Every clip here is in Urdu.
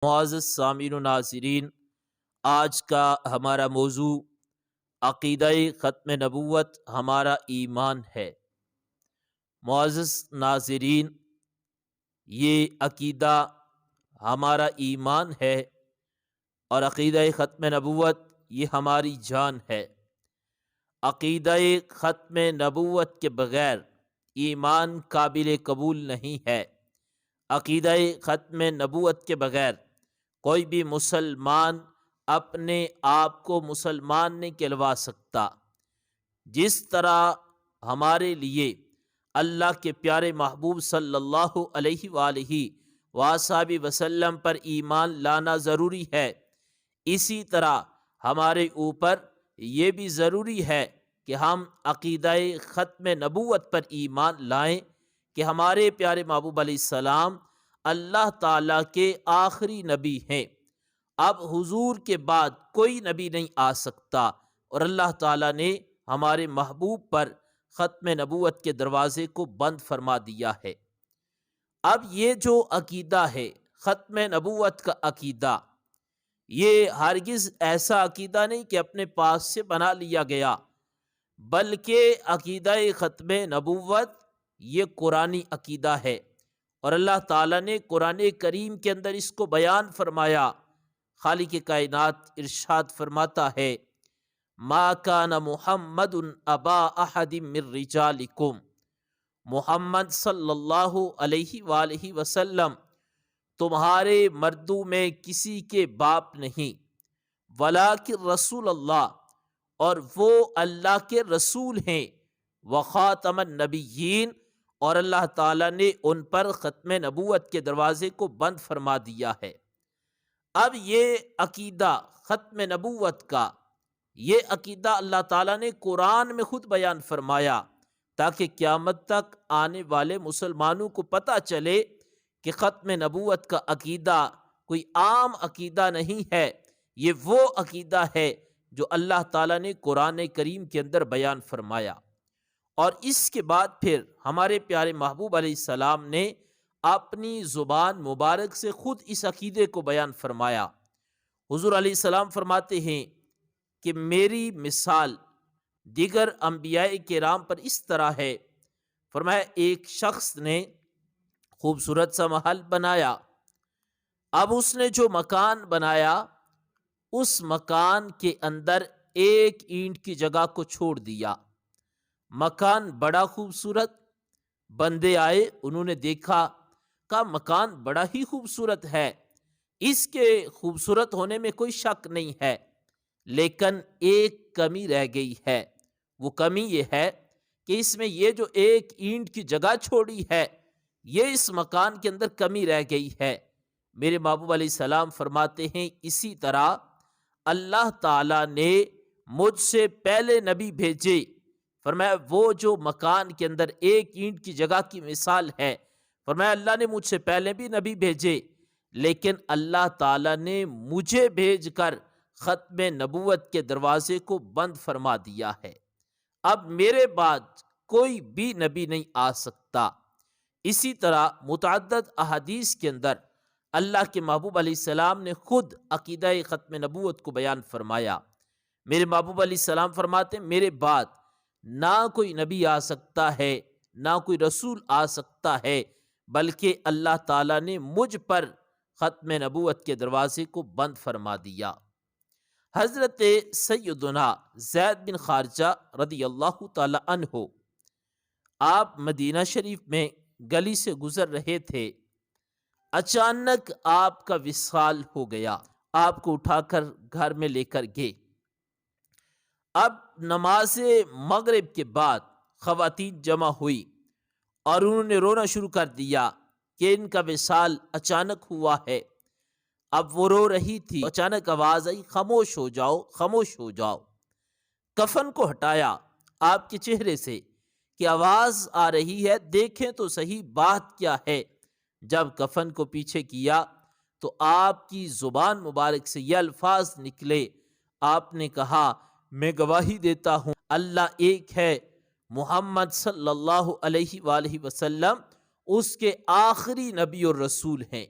معزز سامعین و ناظرین، آج کا ہمارا موضوع عقیدہ ختم نبوت ہمارا ایمان ہے۔ معزز ناظرین، یہ عقیدہ ہمارا ایمان ہے اور عقیدہ ختم نبوت یہ ہماری جان ہے۔ عقیدہ ختم نبوت کے بغیر ایمان قابل قبول نہیں ہے۔ عقیدہ ختم نبوت کے بغیر کوئی بھی مسلمان اپنے آپ کو مسلمان نہیں کہلوا سکتا۔ جس طرح ہمارے لیے اللہ کے پیارے محبوب صلی اللہ علیہ وآلہ وآصحابہ وسلم پر ایمان لانا ضروری ہے، اسی طرح ہمارے اوپر یہ بھی ضروری ہے کہ ہم عقیدہ ختم نبوت پر ایمان لائیں کہ ہمارے پیارے محبوب علیہ السلام اللہ تعالیٰ کے آخری نبی ہیں۔ اب حضور کے بعد کوئی نبی نہیں آ سکتا اور اللہ تعالیٰ نے ہمارے محبوب پر ختم نبوت کے دروازے کو بند فرما دیا ہے۔ اب یہ جو عقیدہ ہے ختم نبوت کا عقیدہ، یہ ہرگز ایسا عقیدہ نہیں کہ اپنے پاس سے بنا لیا گیا، بلکہ عقیدہ ختم نبوت یہ قرآنی عقیدہ ہے اور اللہ تعالیٰ نے قرآن کریم کے اندر اس کو بیان فرمایا۔ خالق کائنات ارشاد فرماتا ہے، ما کان محمد ابا احد من رجالکم، محمد صلی اللہ علیہ وآلہ وسلم تمہارے مردوں میں کسی کے باپ نہیں، ولکن رسول اللہ، اور وہ اللہ کے رسول ہیں، وخاتم النبیین، اور اللہ تعالیٰ نے ان پر ختم نبوت کے دروازے کو بند فرما دیا ہے۔ اب یہ عقیدہ ختم نبوت کا، یہ عقیدہ اللہ تعالیٰ نے قرآن میں خود بیان فرمایا تاکہ قیامت تک آنے والے مسلمانوں کو پتہ چلے کہ ختم نبوت کا عقیدہ کوئی عام عقیدہ نہیں ہے، یہ وہ عقیدہ ہے جو اللہ تعالیٰ نے قرآن کریم کے اندر بیان فرمایا۔ اور اس کے بعد پھر ہمارے پیارے محبوب علیہ السلام نے اپنی زبان مبارک سے خود اس عقیدے کو بیان فرمایا۔ حضور علیہ السلام فرماتے ہیں کہ میری مثال دیگر انبیاء کرام پر اس طرح ہے۔ فرمایا ایک شخص نے خوبصورت سا محل بنایا، اب اس نے جو مکان بنایا اس مکان کے اندر ایک اینٹ کی جگہ کو چھوڑ دیا۔ مکان بڑا خوبصورت، بندے آئے، انہوں نے دیکھا، کہا مکان بڑا ہی خوبصورت ہے، اس کے خوبصورت ہونے میں کوئی شک نہیں ہے، لیکن ایک کمی رہ گئی ہے۔ وہ کمی یہ ہے کہ اس میں یہ جو ایک اینٹ کی جگہ چھوڑی ہے، یہ اس مکان کے اندر کمی رہ گئی ہے۔ میرے محبوب علیہ السلام فرماتے ہیں اسی طرح اللہ تعالیٰ نے مجھ سے پہلے نبی بھیجے۔ فرمایا وہ جو مکان کے اندر ایک اینٹ کی جگہ کی مثال ہے، فرمایا اللہ نے مجھ سے پہلے بھی نبی بھیجے، لیکن اللہ تعالیٰ نے مجھے بھیج کر ختم نبوت کے دروازے کو بند فرما دیا ہے۔ اب میرے بعد کوئی بھی نبی نہیں آ سکتا۔ اسی طرح متعدد احادیث کے اندر اللہ کے محبوب علیہ السلام نے خود عقیدہ ختم نبوت کو بیان فرمایا۔ میرے محبوب علیہ السلام فرماتے ہیں میرے بعد نہ کوئی نبی آ سکتا ہے، نہ کوئی رسول آ سکتا ہے، بلکہ اللہ تعالیٰ نے مجھ پر ختم نبوت کے دروازے کو بند فرما دیا۔ حضرت سیدنا زید بن خارجہ رضی اللہ تعالی عنہ، آپ مدینہ شریف میں گلی سے گزر رہے تھے، اچانک آپ کا وصال ہو گیا، آپ کو اٹھا کر گھر میں لے کر گئے۔ اب نماز مغرب کے بعد خواتین جمع ہوئی اور انہوں نے رونا شروع کر دیا کہ ان کا وصال اچانک ہوا ہے۔ اب وہ رو رہی تھی، اچانک آواز آئی خاموش ہو جاؤ، خاموش ہو جاؤ۔ کفن کو ہٹایا آپ کے چہرے سے کہ آواز آ رہی ہے، دیکھیں تو صحیح بات کیا ہے۔ جب کفن کو پیچھے کیا تو آپ کی زبان مبارک سے یہ الفاظ نکلے، آپ نے کہا میں گواہی دیتا ہوں اللہ ایک ہے، محمد صلی اللہ علیہ وآلہ وسلم اس کے آخری نبی اور رسول ہیں۔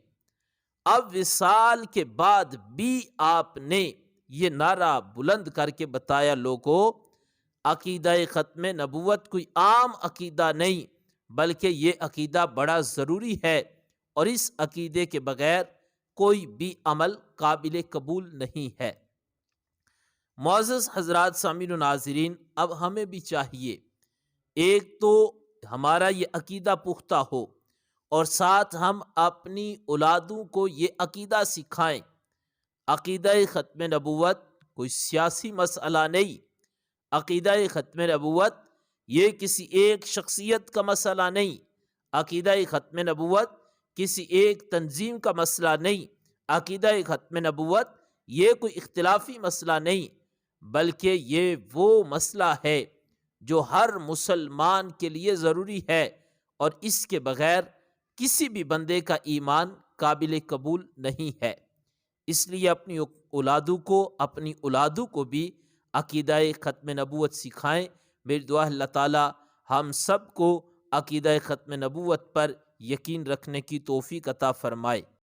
اب وصال کے بعد بھی آپ نے یہ نعرہ بلند کر کے بتایا لوگوں، عقیدہ ختم نبوت کوئی عام عقیدہ نہیں، بلکہ یہ عقیدہ بڑا ضروری ہے، اور اس عقیدے کے بغیر کوئی بھی عمل قابل قبول نہیں ہے۔ معزز حضرات سامعین و ناظرین، اب ہمیں بھی چاہیے ایک تو ہمارا یہ عقیدہ پختہ ہو، اور ساتھ ہم اپنی اولادوں کو یہ عقیدہ سکھائیں۔ عقیدہ ختم نبوت کوئی سیاسی مسئلہ نہیں، عقیدہ ختم نبوت یہ کسی ایک شخصیت کا مسئلہ نہیں، عقیدہ ختم نبوت کسی ایک تنظیم کا مسئلہ نہیں، عقیدہ ختم نبوت یہ کوئی اختلافی مسئلہ نہیں، بلکہ یہ وہ مسئلہ ہے جو ہر مسلمان کے لیے ضروری ہے، اور اس کے بغیر کسی بھی بندے کا ایمان قابل قبول نہیں ہے۔ اس لیے اپنی اولادوں کو بھی عقیدہ ختم نبوت سکھائیں۔ میری دعا اللہ تعالی ہم سب کو عقیدہ ختم نبوت پر یقین رکھنے کی توفیق عطا فرمائے۔